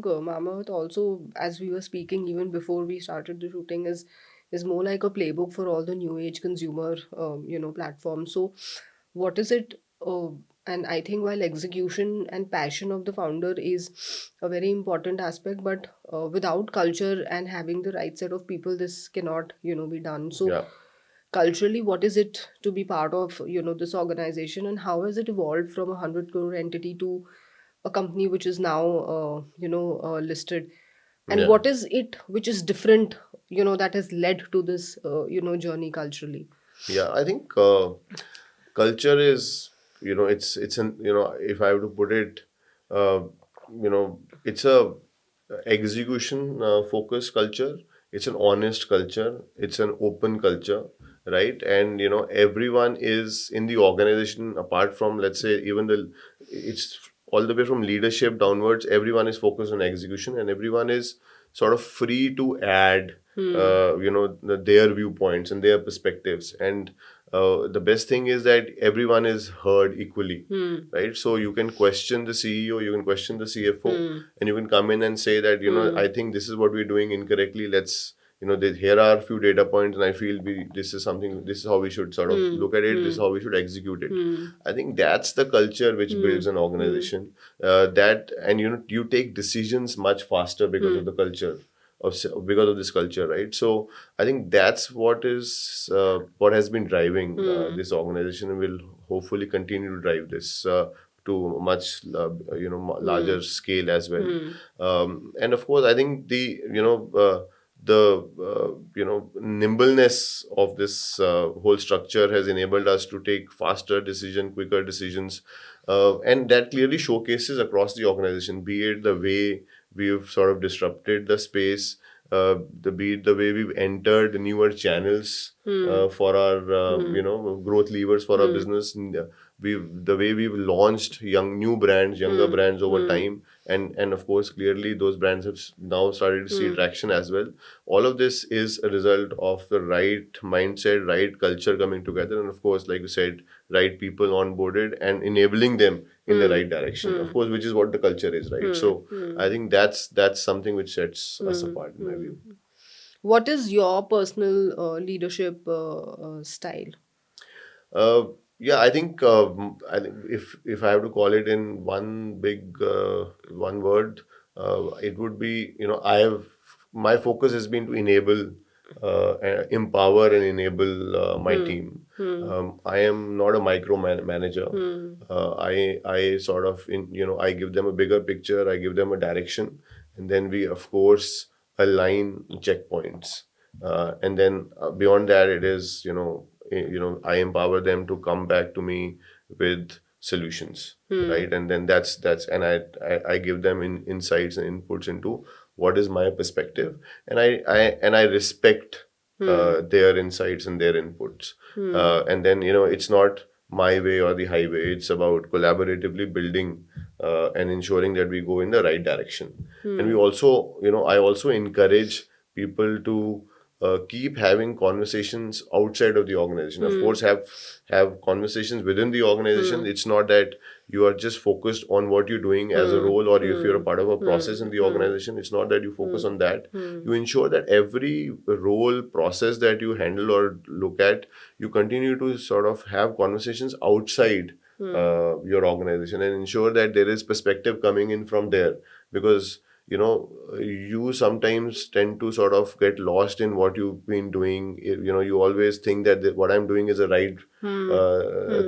think Mamaearth also, as we were speaking even before we started the shooting, is more like a playbook for all the new age consumer, platforms. So, what is it? And I think while execution and passion of the founder is a very important aspect, but without culture and having the right set of people, this cannot, be done. So, Yeah. culturally, what is it to be part of, this organization, and how has it evolved from a 100 crore entity to a company which is now listed, and Yeah. what is it which is different, that has led to this journey culturally? Yeah. I think culture is, it's an, if I have to put it, uh, it's a execution focused culture. It's an honest culture. It's an open culture, right? And everyone is in the organization. Apart from, let's say, it's all the way from leadership downwards. Everyone is focused on execution, and everyone is sort of free to add, their viewpoints and their perspectives. And the best thing is that everyone is heard equally, right? So you can question the CEO, you can question the CFO, and you can come in and say that, I think this is what we're doing incorrectly. Let's, here are a few data points, and I feel this is how we should sort of look at it. This is how we should execute it. I think that's the culture which builds an organization. You take decisions much faster because of the culture because of this culture, right? So I think that's what has been driving this organization, and will hopefully continue to drive this to much larger scale as well. And of course, I think the nimbleness of this whole structure has enabled us to take quicker decisions, and that clearly showcases across the organization, be it the way we've sort of disrupted the space, the way we've entered newer channels for our growth levers for our business. And, the way we've launched younger brands over time, and of course, clearly those brands have now started to see traction as well. All of this is a result of the right mindset, right culture coming together, and of course, like you said, right people onboarded and enabling them in the right direction. Of course, which is what the culture is, right? So I think that's something which sets us apart in my view. What is your personal leadership style? Uh, yeah, I think if I have to call it in one word, it would be, my focus has been to empower and enable my team. I am not a manager. I sort of I give them a bigger picture, I give them a direction, and then we of course align checkpoints. And then beyond that, it is I empower them to come back to me with solutions, right? And then that's and I give them insights and inputs into what is my perspective, and I respect their insights and their inputs. And then it's not my way or the highway. It's about collaboratively building and ensuring that we go in the right direction. And we also, I also encourage people to keep having conversations outside of the organization. Of course, have conversations within the organization. It's not that you are just focused on what you're doing as a role, or if you're a part of a process in the organization, it's not that you focus on that. You ensure that every role process that you handle or look at, you continue to sort of have conversations outside your organization, and ensure that there is perspective coming in from there. Because you sometimes tend to sort of get lost in what you've been doing. You always think that what I'm doing is the right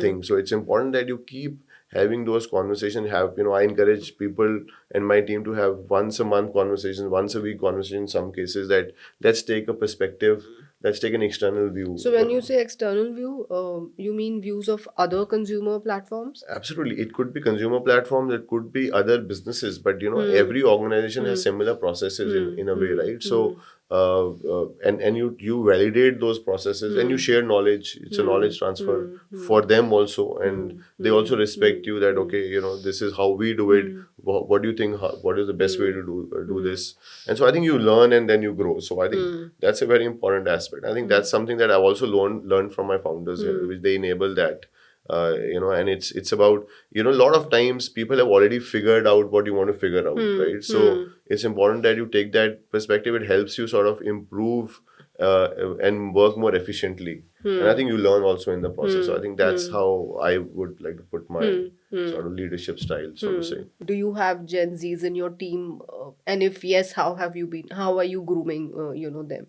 thing. So it's important that you keep having those conversations. I encourage people and my team to have once a month conversations, once a week conversations in some cases, that let's take a perspective, let's take an external view. So when you say external view, you mean views of other consumer platforms? Absolutely. It could be consumer platforms, it could be other businesses, but every organization has similar processes in a way, right? So, and you validate those processes, and you share knowledge. It's a knowledge transfer for them also, and they also respect you that, okay, this is how we do it. What do you think? What is the best way to do this? And so I think you learn and then you grow. So I think that's a very important aspect. I think that's something that I've also learned from my founders here, which they enable that. and it's about, a lot of times people have already figured out what you want to figure out, right? So it's important that you take that perspective. It helps you sort of improve and work more efficiently. And I think you learn also in the process. So I think that's how I would like to put my sort of leadership style, so to say. Do you have Gen Zs in your team? And if yes, how have you been? How are you grooming, them?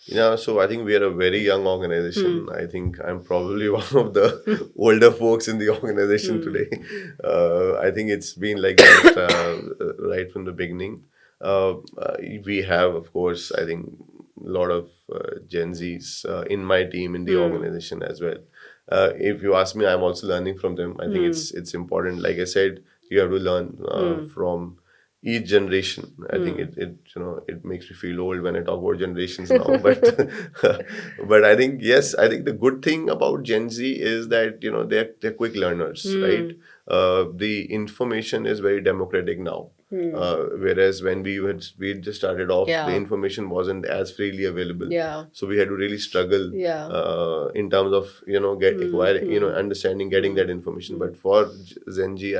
Yeah, so I think we are a very young organization. I think I'm probably one of the older folks in the organization today. I think it's been like that right from the beginning. We have, of course, I think a lot of Gen Zs in my team in the organization as well. If you ask me, I'm also learning from them. I think it's important. Like I said, you have to learn from each generation. I think it makes me feel old when I talk about generations now, but but I think, yes, I think the good thing about Gen Z is that they're quick learners, right? The information is very democratic now. Whereas when we just started off, the information wasn't as freely available. So we had to really struggle in terms of acquiring, understanding, getting that information. But for Gen Z,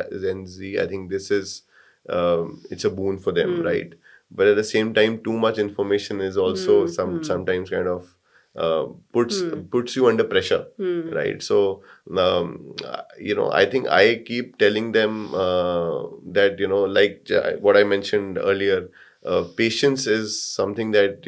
I think this is it's a boon for them, right? But at the same time, too much information is also sometimes kind of puts you under pressure, right? So I think I keep telling them that like what I mentioned earlier, patience is something that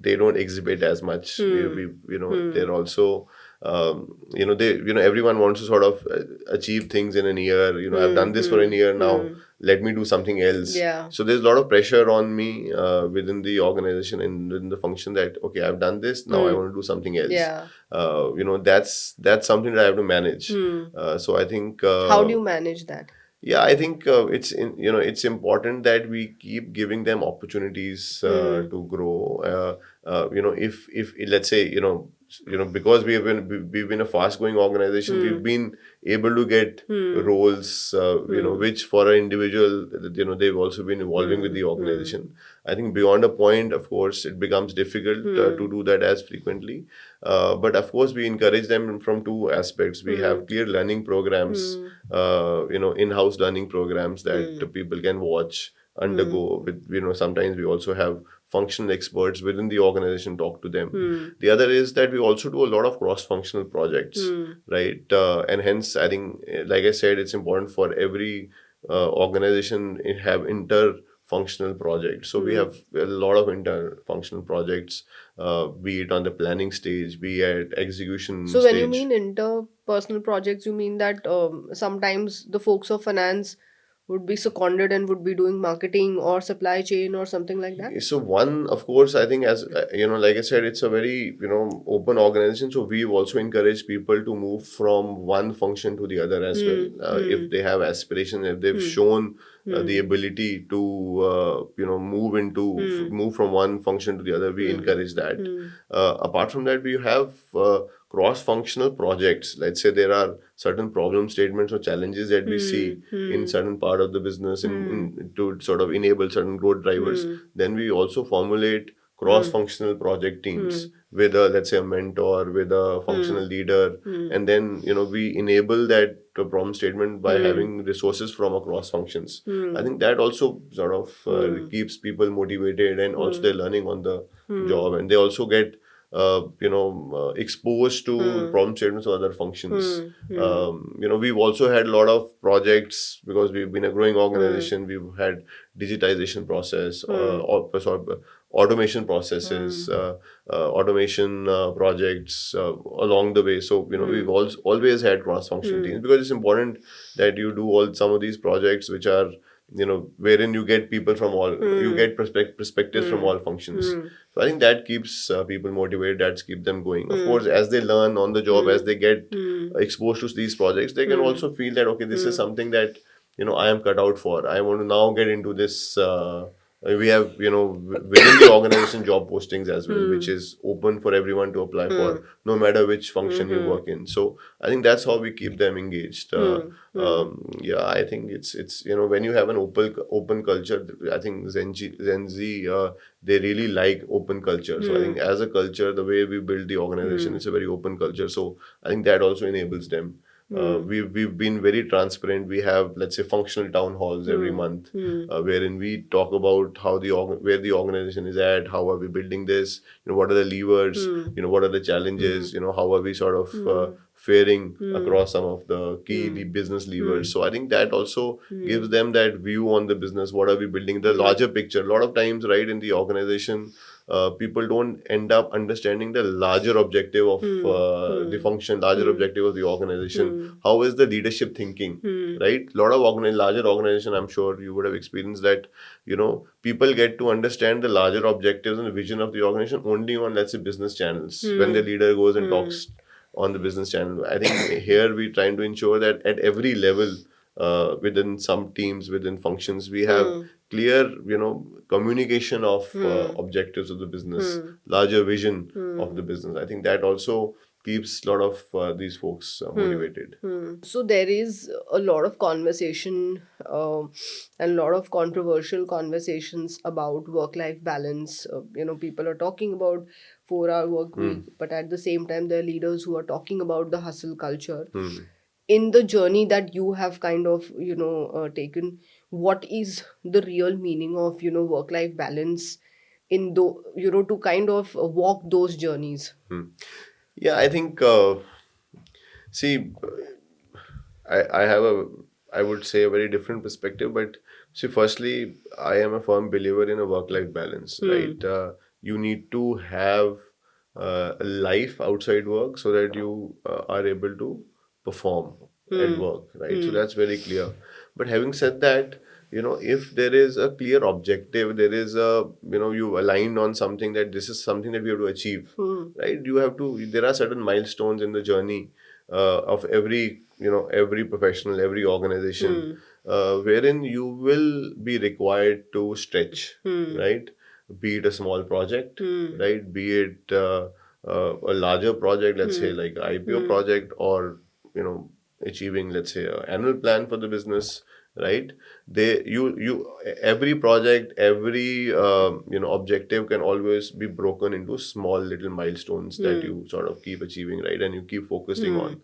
they don't exhibit as much. They're also everyone wants to sort of achieve things in a year. I've done this for a year now. Let me do something else. So there's a lot of pressure on me within the organization and within the function that, okay, I've done this, now I want to do something else. That's something that I have to manage. So I think How do you manage that? yeah, I think it's important that we keep giving them opportunities to grow. If let's say because we've been a fast growing organization, we've been able to get roles which for an individual, they've also been evolving with the organization. I think beyond a point, of course, it becomes difficult to do that as frequently. But of course, we encourage them from two aspects. We have clear learning programs, in-house learning programs that people can watch, undergo. With sometimes we also have functional experts within the organization talk to them. The other is that we also do a lot of cross-functional projects, right? And hence, I think, like I said, it's important for every organization to have inter-functional projects. So we have a lot of inter-functional projects, be it on the planning stage, be at execution So stage. when you mean interpersonal projects, you mean that sometimes the folks of finance would be seconded and would be doing marketing or supply chain or something like that? So one, of course, I think as like I said, it's a very open organization. So we've also encouraged people to move from one function to the other as well. If they have aspirations, if they've shown the ability to move from one function to the other, we encourage that. Apart from that, we have cross-functional projects. Let's say there are certain problem statements or challenges that we see in certain part of the business to sort of enable certain growth drivers. Then we also formulate cross-functional project teams with let's say a mentor, with a functional leader, and then we enable that problem statement by having resources from across functions. I think that also sort of keeps people motivated, and also they're learning on the job, and they also get exposed to problem statements of other functions. We've also had a lot of projects because we've been a growing organization. We've had digitization process, automation processes, automation projects along the way. So we've always had cross-functional teams, because it's important that you do all some of these projects which are wherein you get people from all, you get perspectives from all functions. So I think that keeps people motivated, that keeps them going. Of course, as they learn on the job, as they get exposed to these projects, they can also feel that, okay, this is something that I am cut out for. I want to now get into this We have, within the organization job postings as well, which is open for everyone to apply for, no matter which function you work in. So I think that's how we keep them engaged. Yeah, I think it's when you have an open culture, I think Gen Z, they really like open culture. So I think as a culture, the way we build the organization, it's a very open culture. So I think that also enables them. We've been very transparent. We have, let's say, functional town halls every month, wherein we talk about how where the organization is at, how are we building this, what are the levers, what are the challenges, how are we sort of faring across some of the key business levers. So I think that also gives them that view on the business. What are we building? The larger picture. A lot of times, right, in the organization, people don't end up understanding the larger objective of the function, larger objective of the organization. How is the leadership thinking, right? A lot of larger organization, I'm sure you would have experienced that, people get to understand the larger objectives and the vision of the organization only on, let's say, business channels. When the leader goes and talks on the business channel. I think here we're trying to ensure that at every level, within some teams, within functions, we have clear, communication of objectives of the business, larger vision of the business. I think that also keeps a lot of these folks motivated. So there is a lot of conversation and a lot of controversial conversations about work-life balance. People are talking about 4-hour work week, but at the same time, there are leaders who are talking about the hustle culture. In the journey that you have kind of taken, what is the real meaning of work-life balance in to kind of walk those journeys? Yeah, I think, see, I have I would say, a very different perspective. But see, firstly, I am a firm believer in a work-life balance, right? You need to have a life outside work so that you are able to perform at work, right? So that's very clear. But having said that, if there is a clear objective, there is you aligned on something, that this is something that we have to achieve, right? There are certain milestones in the journey of every professional, every organization, wherein you will be required to stretch, right? Be it a small project, right? Be it a larger project, let's say like IPO project, or achieving, let's say, an annual plan for the business, right? Every project, every objective can always be broken into small little milestones that you sort of keep achieving, right? And you keep focusing on,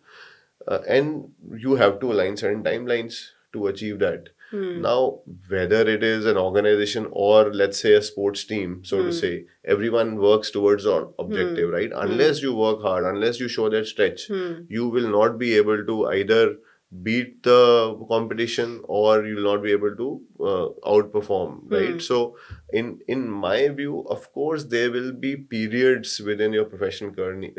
and you have to align certain timelines to achieve that. Now, whether it is an organization or, let's say, a sports team, so to say, everyone works towards an objective, right? Unless you work hard, unless you show that stretch, you will not be able to either beat the competition, or you'll not be able to outperform, right? So in my view, of course, there will be periods within your professional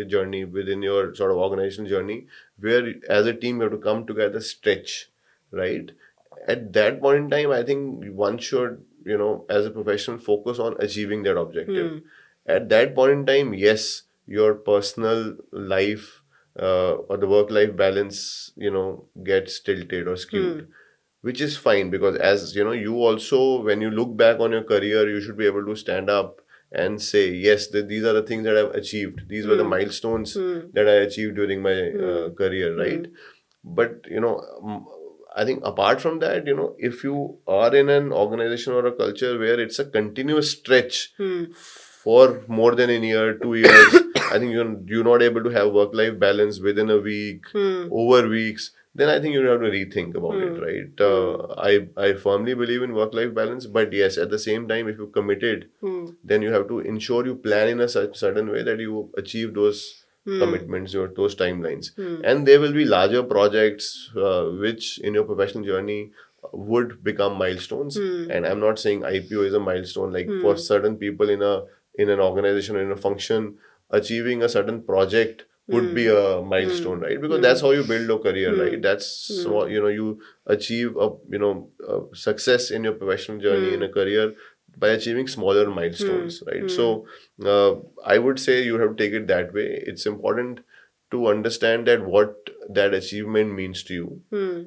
journey, within your sort of organizational journey, where as a team you have to come together, stretch, right? At that point in time, I think one should, as a professional, focus on achieving that objective. At that point in time, yes, your personal life, or the work life balance, gets tilted or skewed, which is fine, because, as you also, when you look back on your career, you should be able to stand up and say, yes, these are the things that I've achieved. These were the milestones that I achieved during my career, right? But, I think apart from that, if you are in an organization or a culture where it's a continuous stretch for more than a year, 2 years, I think you're not able to have work-life balance within a week, over weeks, then I think you have to rethink about it, right? I firmly believe in work-life balance, but yes, at the same time, if you're committed, then you have to ensure you plan in a certain way that you achieve those commitments, or those timelines. And there will be larger projects, which in your professional journey would become milestones. And I'm not saying IPO is a milestone. Like, for certain people in an organization or in a function, achieving a certain project would be a milestone, right? Because that's how you build your career, right? That's what, you achieve a success in your professional journey, in a career, by achieving smaller milestones, right? So I would say you have to take it that way. It's important to understand that what that achievement means to you,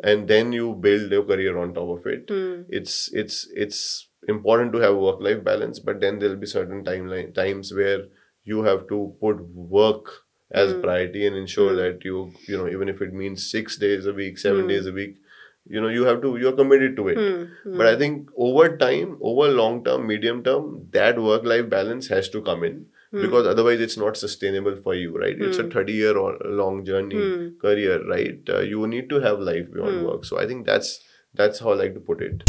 and then you build your career on top of it. It's important to have work-life balance, but then there'll be certain times where you have to put work as priority and ensure that you know, even if it means 6 days a week, 7 days a week, you know, you're committed to it. But I think over time, over long term, medium term, that work-life balance has to come in, because otherwise it's not sustainable for you, right? It's a 30-year long journey, career, right? You need to have life beyond work. So I think that's how I like to put it.